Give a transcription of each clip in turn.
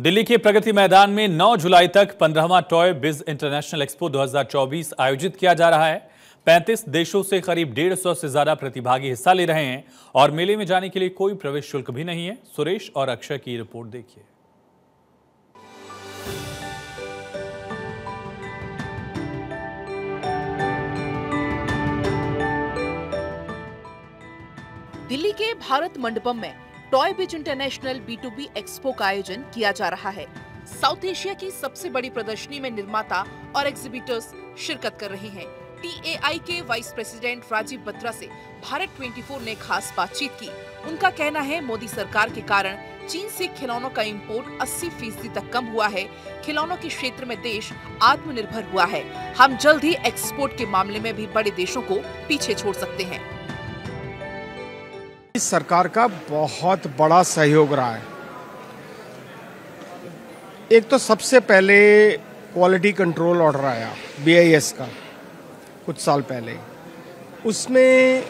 दिल्ली के प्रगति मैदान में 9 जुलाई तक 15वां टॉय बिज इंटरनेशनल एक्सपो 2024 आयोजित किया जा रहा है। 35 देशों से करीब 150 से ज्यादा प्रतिभागी हिस्सा ले रहे हैं और मेले में जाने के लिए कोई प्रवेश शुल्क भी नहीं है। सुरेश और अक्षय की रिपोर्ट देखिए। दिल्ली के भारत मंडपम में टॉय बिज इंटरनेशनल B2B एक्सपो का आयोजन किया जा रहा है। साउथ एशिया की सबसे बड़ी प्रदर्शनी में निर्माता और एग्जीबिटर्स शिरकत कर रहे हैं। TAI के वाइस प्रेसिडेंट राजीव बत्रा से भारत 24 ने खास बातचीत की। उनका कहना है मोदी सरकार के कारण चीन से खिलौनों का इंपोर्ट 80% तक कम हुआ है। खिलौनों के क्षेत्र में देश आत्मनिर्भर हुआ है। हम जल्द ही एक्सपोर्ट के मामले में भी बड़े देशों को पीछे छोड़ सकते हैं। इस सरकार का बहुत बड़ा सहयोग रहा है। एक तो सबसे पहले क्वालिटी कंट्रोल ऑर्डर आया BIS का कुछ साल पहले। उसमें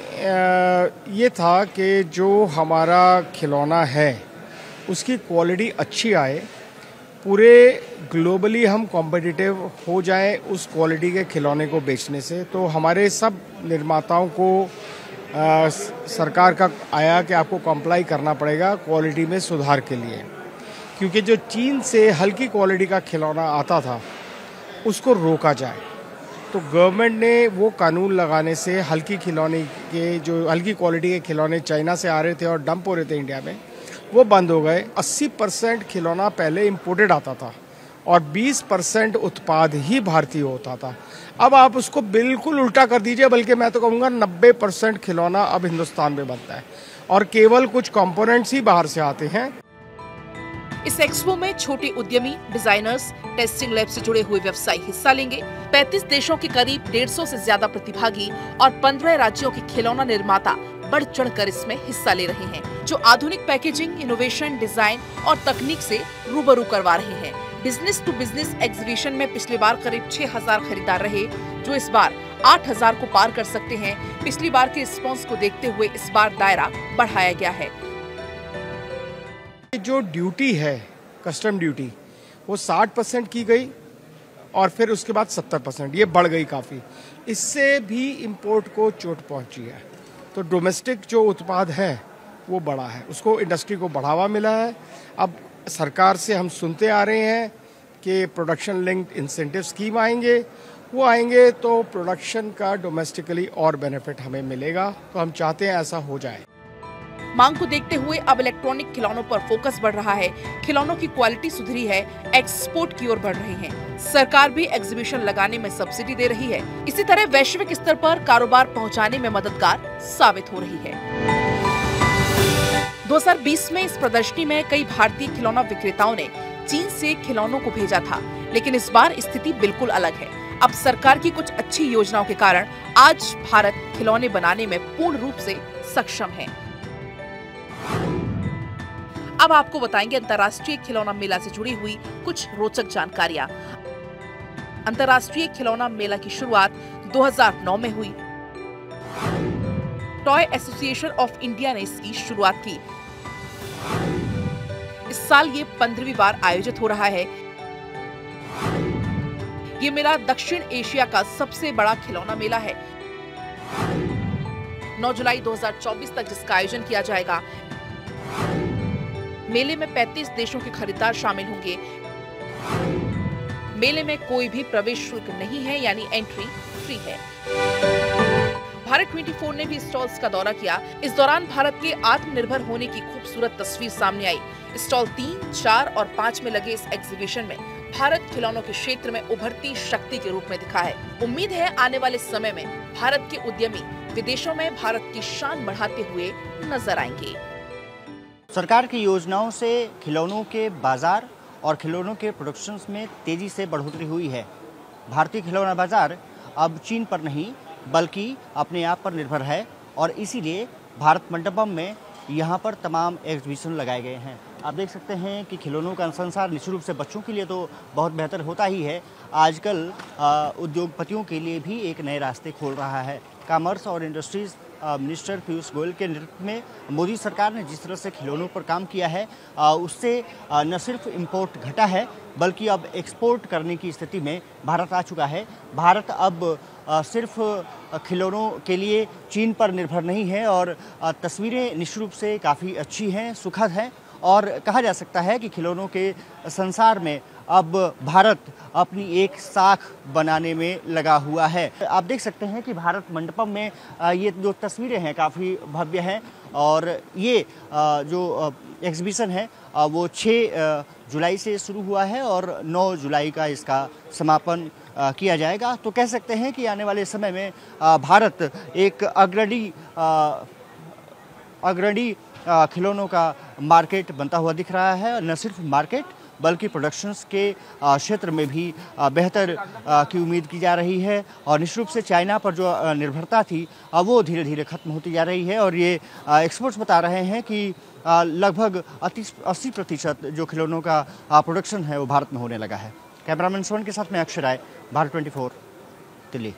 ये था कि जो हमारा खिलौना है उसकी क्वालिटी अच्छी आए, पूरे ग्लोबली हम कॉम्पिटिटिव हो जाएं उस क्वालिटी के खिलौने को बेचने से। तो हमारे सब निर्माताओं को सरकार का आया कि आपको कंप्लाई करना पड़ेगा क्वालिटी में सुधार के लिए, क्योंकि जो चीन से हल्की क्वालिटी का खिलौना आता था उसको रोका जाए। तो गवर्नमेंट ने वो कानून लगाने से हल्की खिलौने के जो हल्की क्वालिटी के खिलौने चाइना से आ रहे थे और डंप हो रहे थे इंडिया में, वो बंद हो गए। 80% खिलौना पहले इम्पोर्टेड आता था और 20% उत्पाद ही भारतीय होता था। अब आप उसको बिल्कुल उल्टा कर दीजिए, बल्कि मैं तो कहूँगा 90% खिलौना अब हिंदुस्तान में बनता है और केवल कुछ कंपोनेंट्स ही बाहर से आते हैं। इस एक्सपो में छोटे उद्यमी, डिजाइनर्स, टेस्टिंग लैब से जुड़े हुए व्यवसायी हिस्सा लेंगे। 35 देशों के करीब 150 से ज्यादा प्रतिभागी और 15 राज्यों के खिलौना निर्माता बढ़ चढ़कर इसमें हिस्सा ले रहे हैं, जो आधुनिक पैकेजिंग, इनोवेशन, डिजाइन और तकनीक से रूबरू करवा रहे हैं। बिजनेस टू बिजनेस एग्जीबिशन में पिछली बार करीब 6000 खरीदार रहे, जो इस बार 8000 को पार कर सकते हैं। पिछली बार के रिस्पांस को देखते हुए इस बार दायरा बढ़ाया गया है। जो ड्यूटी है, कस्टम ड्यूटी, वो 60% की गई और फिर उसके बाद 70%, ये बढ़ गई काफी। इससे भी इंपोर्ट को चोट पहुंची है। तो डोमेस्टिक जो उत्पाद है वो बढ़ा है, उसको इंडस्ट्री को बढ़ावा मिला है। अब सरकार से हम सुनते आ रहे हैं कि प्रोडक्शन लिंक्ड इंसेंटिव स्कीम आएंगे, वो आएंगे तो प्रोडक्शन का डोमेस्टिकली और बेनिफिट हमें मिलेगा। तो हम चाहते हैं ऐसा हो जाए। मांग को देखते हुए अब इलेक्ट्रॉनिक खिलौनों पर फोकस बढ़ रहा है। खिलौनों की क्वालिटी सुधरी है, एक्सपोर्ट की ओर बढ़ रहे हैं। सरकार भी एग्जीबिशन लगाने में सब्सिडी दे रही है। इसी तरह वैश्विक स्तर पर कारोबार पहुंचाने में मददगार साबित हो रही है। 2020 में इस प्रदर्शनी में कई भारतीय खिलौना विक्रेताओं ने चीन से खिलौनों को भेजा था, लेकिन इस बार स्थिति बिल्कुल अलग है। अब सरकार की कुछ अच्छी योजनाओं के कारण आज भारत खिलौने बनाने में पूर्ण रूप से सक्षम है। अब आपको बताएंगे अंतर्राष्ट्रीय खिलौना मेला से जुड़ी हुई कुछ रोचक जानकारियां। अंतर्राष्ट्रीय खिलौना मेला की शुरुआत 2009 में हुई। टॉय एसोसिएशन ऑफ इंडिया ने इसकी शुरुआत की। इस साल ये 15वीं बार आयोजित हो रहा है। ये मेला दक्षिण एशिया का सबसे बड़ा खिलौना मेला है। 9 जुलाई 2024 तक जिसका आयोजन किया जाएगा। मेले में 35 देशों के खरीदार शामिल होंगे। मेले में कोई भी प्रवेश शुल्क नहीं है, यानी एंट्री फ्री है। भारत 24 ने भी स्टॉल्स का दौरा किया। इस दौरान भारत के आत्मनिर्भर होने की खूबसूरत तस्वीर सामने आई। स्टॉल 3, 4 और 5 में लगे इस एग्जीबिशन में भारत खिलौनों के क्षेत्र में उभरती शक्ति के रूप में दिखा है। उम्मीद है आने वाले समय में भारत के उद्यमी विदेशों में भारत की शान बढ़ाते हुए नजर आएंगे। सरकार की योजनाओं से खिलौनों के बाजार और खिलौनों के प्रोडक्शंस में तेजी से बढ़ोतरी हुई है। भारतीय खिलौना बाजार अब चीन पर नहीं बल्कि अपने आप पर निर्भर है और इसीलिए भारत मंडपम में यहाँ पर तमाम एग्जीबिशन लगाए गए हैं। आप देख सकते हैं कि खिलौनों का संसार निश्चित रूप से बच्चों के लिए तो बहुत बेहतर होता ही है, आजकल उद्योगपतियों के लिए भी एक नए रास्ते खोल रहा है। कॉमर्स और इंडस्ट्रीज मिनिस्टर पीयूष गोयल के नेतृत्व में मोदी सरकार ने जिस तरह से खिलौनों पर काम किया है, उससे न सिर्फ इंपोर्ट घटा है बल्कि अब एक्सपोर्ट करने की स्थिति में भारत आ चुका है। भारत अब सिर्फ खिलौनों के लिए चीन पर निर्भर नहीं है और तस्वीरें निश्चित रूप से काफ़ी अच्छी हैं, सुखद हैं और कहा जा सकता है कि खिलौनों के संसार में अब भारत अपनी एक साख बनाने में लगा हुआ है। आप देख सकते हैं कि भारत मंडपम में ये जो तस्वीरें हैं काफ़ी भव्य हैं और ये जो एग्जीबिशन है वो 6 जुलाई से शुरू हुआ है और 9 जुलाई का इसका समापन किया जाएगा। तो कह सकते हैं कि आने वाले समय में भारत एक अग्रणी खिलौनों का मार्केट बनता हुआ दिख रहा है। न सिर्फ मार्केट बल्कि प्रोडक्शंस के क्षेत्र में भी बेहतर की उम्मीद की जा रही है और निश्चित रूप से चाइना पर जो निर्भरता थी वो धीरे धीरे खत्म होती जा रही है और ये एक्सपर्ट्स बता रहे हैं कि लगभग 80% जो खिलौनों का प्रोडक्शन है वो भारत में होने लगा है। कैमरामैन सोन के साथ में अक्षय राय, भारत 24, दिल्ली।